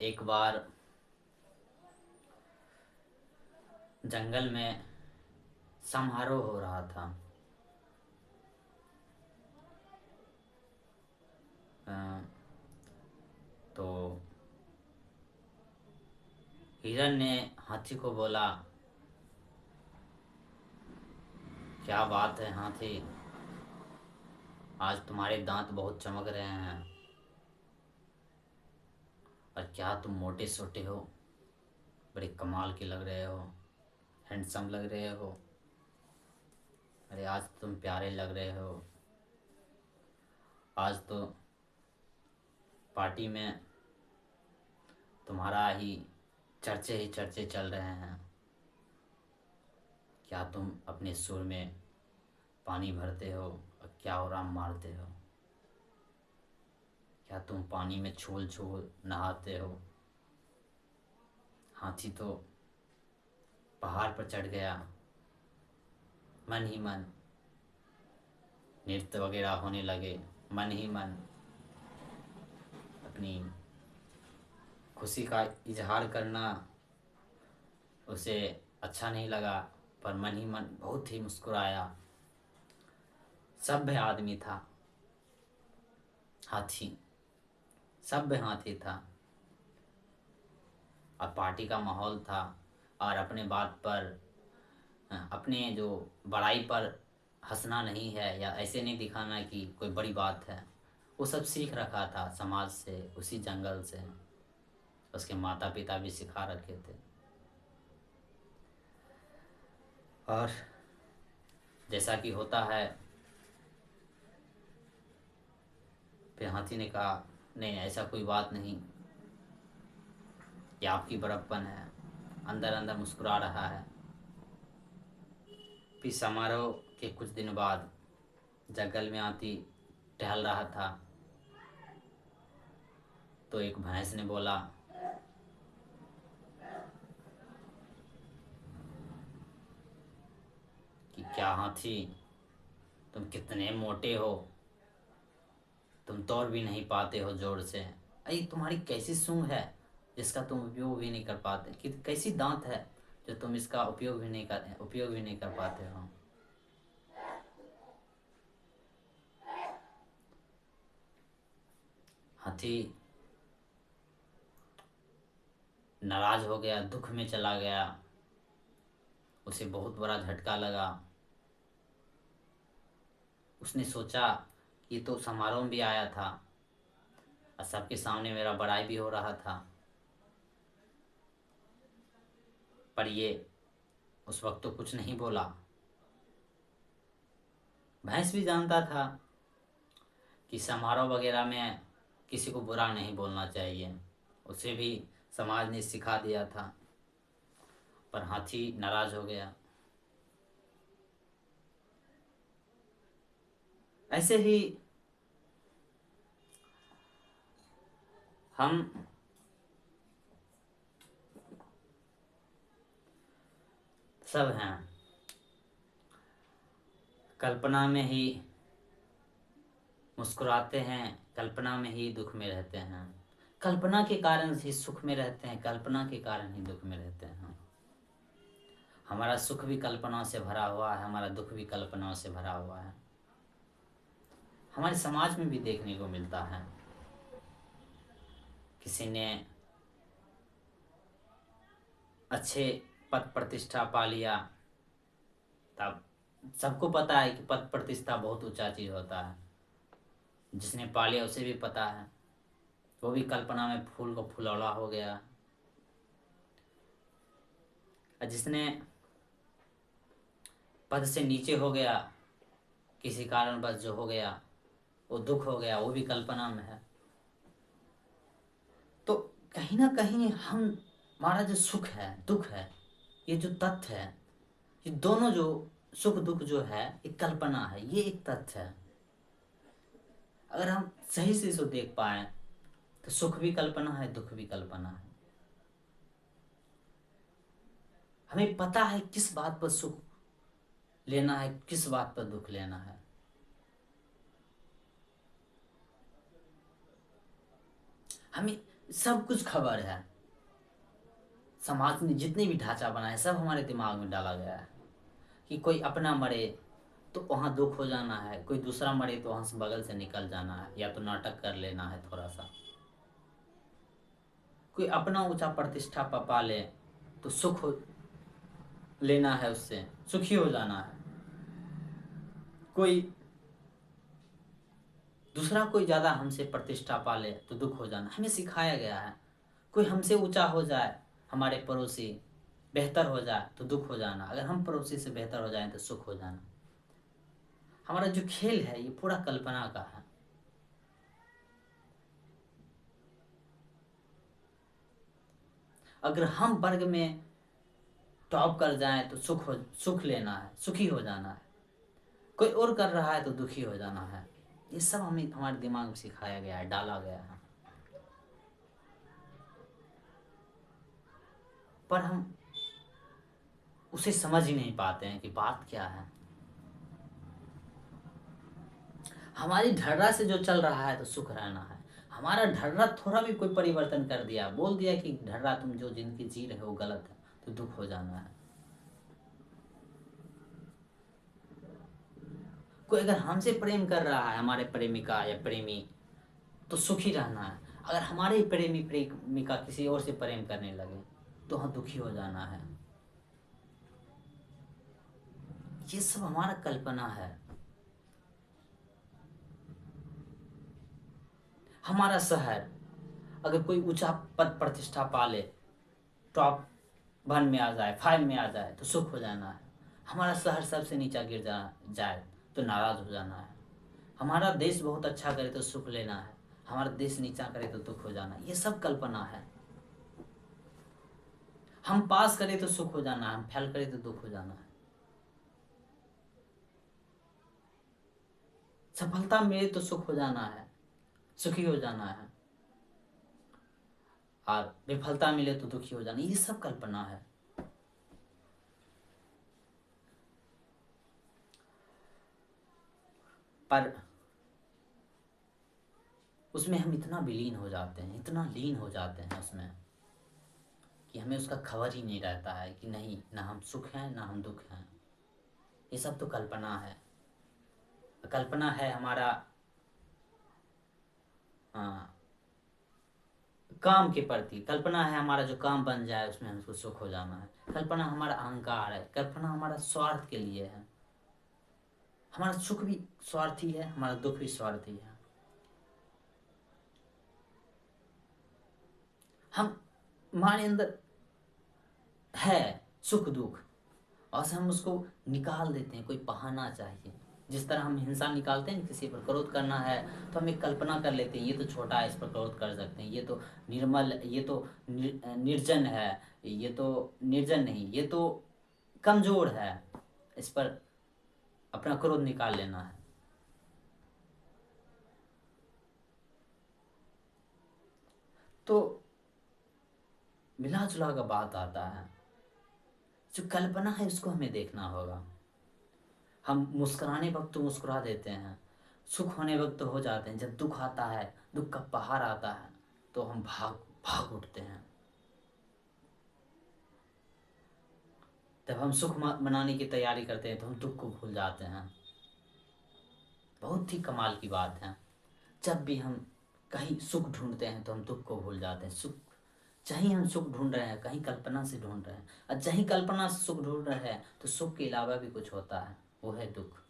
एक बार जंगल में समारोह हो रहा था। अ, तो हिरन ने हाथी को बोला, क्या बात है हाथी, आज तुम्हारे दांत बहुत चमक रहे हैं। और क्या तुम मोटे सोटे हो, बड़े कमाल के लग रहे हो, हैंडसम लग रहे हो। अरे आज तुम प्यारे लग रहे हो। आज तो पार्टी में तुम्हारा ही चर्चे चल रहे हैं। क्या तुम अपने सुर में पानी भरते हो और क्या उड़ान मारते हो। क्या तुम पानी में छोल छोल नहाते हो। हाथी तो पहाड़ पर चढ़ गया। मन ही मन नृत्य वगैरह होने लगे। मन ही मन अपनी खुशी का इजहार करना उसे अच्छा नहीं लगा, पर मन ही मन बहुत ही मुस्कुराया। सभ्य आदमी था हाथी, सभ्य हाथी था। और पार्टी का माहौल था। और अपने बात पर, अपने जो बड़ाई पर हंसना नहीं है या ऐसे नहीं दिखाना कि कोई बड़ी बात है। वो सब सीख रखा था समाज से, उसी जंगल से। उसके माता पिता भी सिखा रखे थे। और जैसा कि होता है, फिर हाथी ने कहा, नहीं ऐसा कोई बात नहीं, ये आपकी बड़प्पन है। अंदर अंदर मुस्कुरा रहा है। फिर समारोह के कुछ दिन बाद जंगल में हाथी टहल रहा था। तो एक भैंस ने बोला कि क्या हाथी, तुम कितने मोटे हो, तुम तौर भी नहीं पाते हो जोर से। अरे तुम्हारी कैसी सूंड है जिसका तुम उपयोग भी नहीं कर पाते, कि कैसी दांत है जो तुम इसका उपयोग भी नहीं कर पाते हो। हाथी नाराज हो गया, दुख में चला गया। उसे बहुत बड़ा झटका लगा। उसने सोचा, ये तो समारोह में भी आया था और सबके सामने मेरा बड़ाई भी हो रहा था, पर ये उस वक्त तो कुछ नहीं बोला। भैंस भी जानता था कि समारोह वगैरह में किसी को बुरा नहीं बोलना चाहिए। उसे भी समाज ने सिखा दिया था। पर हाथी नाराज हो गया। ऐसे ही हम सब हैं, कल्पना में ही मुस्कुराते हैं, कल्पना में ही दुख में रहते हैं। कल्पना के कारण ही सुख में रहते हैं, कल्पना के कारण ही दुख में रहते हैं। हमारा सुख भी कल्पना से भरा हुआ है, हमारा दुख भी कल्पना से भरा हुआ है। हमारे समाज में भी देखने को मिलता है। किसी ने अच्छे पद प्रतिष्ठा पा लिया, तब सबको पता है कि पद प्रतिष्ठा बहुत ऊंचा चीज होता है। जिसने पा लिया उसे भी पता है, वो भी कल्पना में फूल को फुलौला हो गया। और जिसने पद से नीचे हो गया, किसी कारणवश जो हो गया, वो दुख हो गया, वो भी कल्पना में है। तो कहीं ना कहीं हम, हमारा जो सुख है दुख है, ये जो तथ्य है, ये दोनों जो सुख दुख जो है, एक कल्पना है, ये एक तथ्य है। अगर हम सही से इसको देख पाए तो सुख भी कल्पना है, दुख भी कल्पना है। हमें पता है किस बात पर सुख लेना है, किस बात पर दुख लेना है। हमें सब कुछ खबर है। समाज ने जितने भी ढांचा बनाया सब हमारे दिमाग में डाला गया है कि कोई अपना मरे तो वहाँ दुख हो जाना है, कोई दूसरा मरे तो वहाँ से बगल से निकल जाना है, या तो नाटक कर लेना है थोड़ा सा। कोई अपना ऊंचा प्रतिष्ठा पा ले तो सुख लेना है, उससे सुखी हो जाना है। कोई दूसरा कोई ज़्यादा हमसे प्रतिष्ठा पा ले तो दुख हो जाना। हमें सिखाया गया है कोई हमसे ऊंचा हो जाए, हमारे पड़ोसी बेहतर हो जाए तो दुख हो जाना, अगर हम पड़ोसी से बेहतर हो जाए तो सुख हो जाना। हमारा जो खेल है ये पूरा कल्पना का है। अगर हम वर्ग में टॉप कर जाएं तो सुख लेना है, सुखी हो जाना है। कोई और कर रहा है तो दुखी हो जाना है। ये सब हमें हमारे दिमाग में सिखाया गया है, डाला गया है, पर हम उसे समझ ही नहीं पाते हैं कि बात क्या है। हमारी ढर्रा से जो चल रहा है तो सुख रहना है। हमारा ढर्रा थोड़ा भी कोई परिवर्तन कर दिया, बोल दिया कि ढर्रा तुम जो जिंदगी जी रहे हो गलत है, तो दुख हो जाना है। कोई अगर हमसे प्रेम कर रहा है, हमारे प्रेमिका या प्रेमी, तो सुखी रहना है। अगर हमारे प्रेमी प्रेमिका किसी और से प्रेम करने लगे तो हम दुखी हो जाना है। ये सब हमारा कल्पना है। हमारा शहर अगर कोई ऊंचा पद प्रतिष्ठा पा ले, टॉप 1 में आ जाए, 5 में आ जाए तो सुख हो जाना है। हमारा शहर सबसे नीचा गिर जाए तो नाराज हो जाना है। हमारा देश बहुत अच्छा करे तो सुख लेना है, हमारा देश नीचा करे तो दुख हो जाना। ये सब कल्पना है। हम पास करें तो सुख हो जाना है, हम फेल करें तो दुख हो जाना है। सफलता मिले तो सुख हो जाना है, सुखी हो जाना है, और विफलता मिले तो दुखी हो जाना। ये सब कल्पना है। पर उसमें हम इतना विलीन हो जाते हैं, इतना लीन हो जाते हैं उसमें, कि हमें उसका खबर ही नहीं रहता है कि नहीं, ना हम सुख हैं ना हम दुख हैं। ये सब तो कल्पना है। कल्पना है हमारा काम के प्रति, कल्पना है हमारा जो काम बन जाए उसमें हमको सुख हो जाना है। कल्पना हमारा अहंकार है, कल्पना हमारा स्वार्थ के लिए है। हमारा सुख भी स्वार्थी है, हमारा दुख भी स्वार्थी है। हमारे अंदर है सुख दुख, और से हम उसको निकाल देते हैं। कोई बहाना चाहिए। जिस तरह हम हिंसा निकालते हैं, किसी पर क्रोध करना है तो हम एक कल्पना कर लेते हैं, ये तो छोटा है, इस पर क्रोध कर सकते हैं, ये तो निर्मल, ये तो निर्जन है, ये तो निर्जन नहीं, ये तो कमजोर है, इस पर अपना क्रोध निकाल लेना है। तो मिला जुला का बात आता है, जो कल्पना है उसको हमें देखना होगा। हम मुस्कुराने वक्त तो मुस्कुरा देते हैं, सुख होने वक्त तो हो जाते हैं। जब दुख आता है, दुख का पहाड़ आता है, तो हम भाग भाग उठते हैं। जब हम सुख मनाने की तैयारी करते हैं तो हम दुख को भूल जाते हैं। बहुत ही कमाल की बात है। जब भी हम कहीं सुख ढूंढते हैं तो हम दुख को भूल जाते हैं। सुख जहीं हम सुख ढूंढ रहे हैं, कहीं कल्पना से ढूंढ रहे हैं, और जहीं कल्पना से सुख ढूंढ रहे हैं तो सुख के अलावा भी कुछ होता है, वो है दुख।